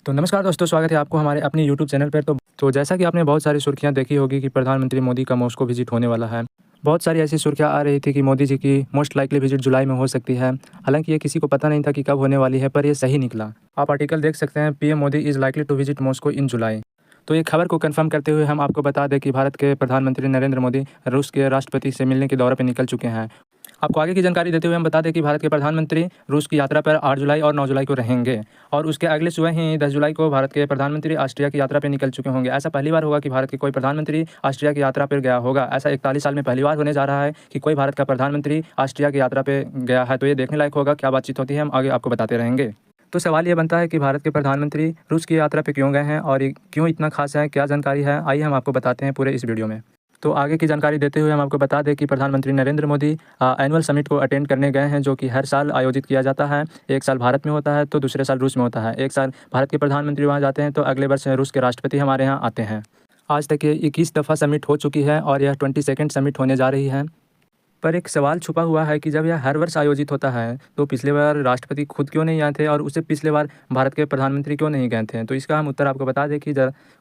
तो नमस्कार दोस्तों, स्वागत है आपको हमारे अपने यूट्यूब चैनल पर। तो जैसा कि आपने बहुत सारी सुर्खियां देखी होगी कि प्रधानमंत्री मोदी का मॉस्को विजिट होने वाला है। बहुत सारी ऐसी सुर्खियां आ रही थी कि मोदी जी की मोस्ट लाइकली विजिट जुलाई में हो सकती है। हालांकि ये किसी को पता नहीं था कि कब होने वाली है, पर ये सही निकला। आप आर्टिकल देख सकते हैं, PM Modi is likely to visit Moscow in July. तो ये खबर को कंफर्म करते हुए हम आपको बता दें कि भारत के प्रधानमंत्री नरेंद्र मोदी रूस के राष्ट्रपति से मिलने के दौरे पर निकल चुके हैं। आपको आगे की जानकारी देते हुए हम बता दें कि भारत के प्रधानमंत्री रूस की यात्रा पर 8 जुलाई और 9 जुलाई को रहेंगे और उसके अगले सुबह ही 10 जुलाई को भारत के प्रधानमंत्री ऑस्ट्रिया की यात्रा पर निकल चुके होंगे। ऐसा पहली बार होगा कि भारत के कोई प्रधानमंत्री ऑस्ट्रिया की यात्रा पर गया होगा। ऐसा 41 साल में पहली बार होने जा रहा है कि कोई भारत का प्रधानमंत्री ऑस्ट्रिया की यात्रा पर गया है। तो ये देखने लायक होगा, क्या बातचीत होती है हम आगे आपको बताते रहेंगे। तो सवाल ये बनता है कि भारत के प्रधानमंत्री रूस की यात्रा पर क्यों गए हैं और ये क्यों इतना खास है, क्या जानकारी है, आइए हम आपको बताते हैं पूरे इस वीडियो में। तो आगे की जानकारी देते हुए हम आपको बता दें कि प्रधानमंत्री नरेंद्र मोदी एनुअल समिट को अटेंड करने गए हैं, जो कि हर साल आयोजित किया जाता है। एक साल भारत में होता है तो दूसरे साल रूस में होता है। एक साल भारत के प्रधानमंत्री वहाँ जाते हैं तो अगले वर्ष रूस के राष्ट्रपति हमारे यहाँ आते हैं। आज तक ये 21 दफ़ा समिट हो चुकी है और यह 22nd समिट होने जा रही है। पर एक सवाल छुपा हुआ है कि जब यह हर वर्ष आयोजित होता है तो पिछले बार राष्ट्रपति खुद क्यों नहीं आए थे और उससे पिछले बार भारत के प्रधानमंत्री क्यों नहीं गए थे। तो इसका हम उत्तर आपको बता दें कि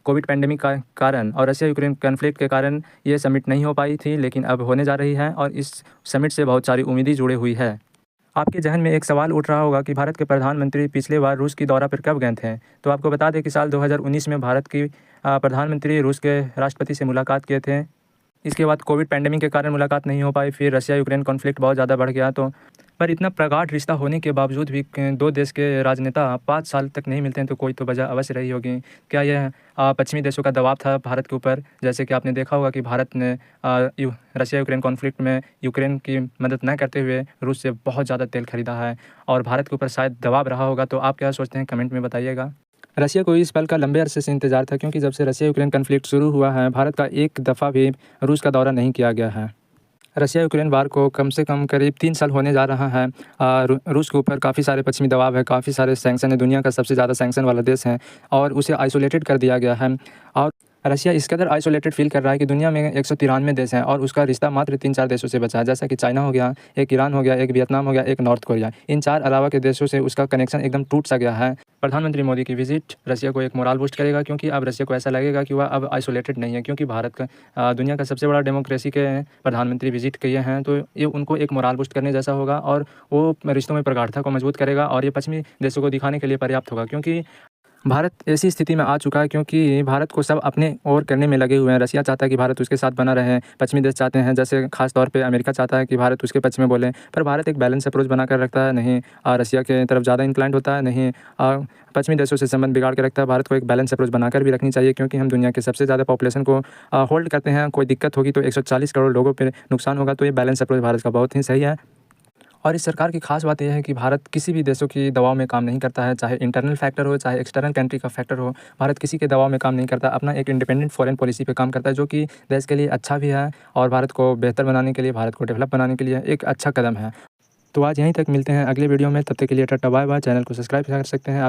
कोविड पैंडेमिक का कारण और रशिया यूक्रेन कन्फ्लिक्ट के कारण ये समिट नहीं हो पाई थी, लेकिन अब होने जा रही है और इस समिट से बहुत सारी उम्मीदें जुड़ी हुई है। आपके जहन में एक सवाल उठ रहा होगा कि भारत के प्रधानमंत्री पिछले बार रूस की दौरा पर कब गए थे। तो आपको बता दें कि साल 2019 में भारत की प्रधानमंत्री रूस के राष्ट्रपति से मुलाकात किए थे। इसके बाद कोविड पैंडेमिक के कारण मुलाकात नहीं हो पाई, फिर रशिया यूक्रेन कॉन्फ्लिक्ट बहुत ज़्यादा बढ़ गया। तो पर इतना प्रगाढ़ रिश्ता होने के बावजूद भी दो देश के राजनेता 5 साल तक नहीं मिलते हैं, तो कोई तो वजह अवश्य रही होगी। क्या यह पश्चिमी देशों का दबाव था भारत के ऊपर? जैसे कि आपने देखा होगा कि भारत ने रशिया यूक्रेन कॉन्फ्लिक्ट में यूक्रेन की मदद न करते हुए रूस से बहुत ज़्यादा तेल खरीदा है और भारत के ऊपर शायद दबाव रहा होगा। तो आप क्या सोचते हैं, कमेंट में बताइएगा। रशिया को इस पल का लंबे अरसे से इंतजार था, क्योंकि जब से रशिया यूक्रेन कन्फ्लिक्ट शुरू हुआ है भारत का एक दफ़ा भी रूस का दौरा नहीं किया गया है। रशिया यूक्रेन वार को कम से कम करीब 3 साल होने जा रहा है। रूस के ऊपर काफ़ी सारे पश्चिमी दबाव है, काफ़ी सारे सैंक्शन है, दुनिया का सबसे ज़्यादा सैंक्शन वाला देश है और उसे आइसोलेटेड कर दिया गया है। और रशिया इस कदर आइसोलेटेड फील कर रहा है कि दुनिया में 193 देश हैं और उसका रिश्ता मात्र 3-4 देशों से बचा है, जैसा कि चाइना हो गया, एक ईरान हो गया, एक वियतनाम हो गया, एक नॉर्थ कोरिया। इन 4 अलावा के देशों से उसका कनेक्शन एकदम टूट सा गया है। प्रधानमंत्री मोदी की विजिट रशिया को एक मोराल बूस्ट करेगा, क्योंकि अब रशिया को ऐसा लगेगा कि वह अब आइसोलेटेड नहीं है, क्योंकि भारत का दुनिया का सबसे बड़ा डेमोक्रेसी के प्रधानमंत्री विजिट किए हैं। तो ये उनको एक मोराल बूस्ट करने जैसा होगा और वो रिश्तों में प्रगाढ़ता को मजबूत करेगा और ये पश्चिमी देशों को दिखाने के लिए पर्याप्त होगा, क्योंकि भारत ऐसी स्थिति में आ चुका है क्योंकि भारत को सब अपने ओर करने में लगे हुए हैं। रशिया चाहता है कि भारत उसके साथ बना रहे, पश्चिमी देश चाहते हैं, जैसे खास तौर पे अमेरिका चाहता है कि भारत उसके पक्ष में बोले, पर भारत एक बैलेंस अप्रोच बनाकर रखता है। नहीं रशिया के तरफ ज़्यादा इंक्लाइंड होता है, नहीं पश्चिमी देशों से संबंध बिगाड़ के रखता है। भारत को एक बैलेंस अप्रोच बनाकर भी रखनी चाहिए, क्योंकि हम दुनिया के सबसे ज़्यादा पॉपुलेशन को होल्ड करते हैं। कोई दिक्कत होगी तो 140 करोड़ लोगों पर नुकसान होगा। तो ये बैलेंस अप्रोच भारत का बहुत ही सही है। और इस सरकार की खास बात यह है कि भारत किसी भी देशों की दबाव में काम नहीं करता है, चाहे इंटरनल फैक्टर हो चाहे एक्सटर्नल कंट्री का फैक्टर हो। भारत किसी के दबाव में काम नहीं करता, अपना एक इंडिपेंडेंट फॉरेन पॉलिसी पे काम करता है, जो कि देश के लिए अच्छा भी है और भारत को बेहतर बनाने के लिए, भारत को डेवलप बनाने के लिए एक अच्छा कदम है। तो आज यहीं तक, मिलते हैं अगले वीडियो में। तब तक के लिए टाटा बाय बाय। चैनल को सब्सक्राइब कर सकते हैं आप।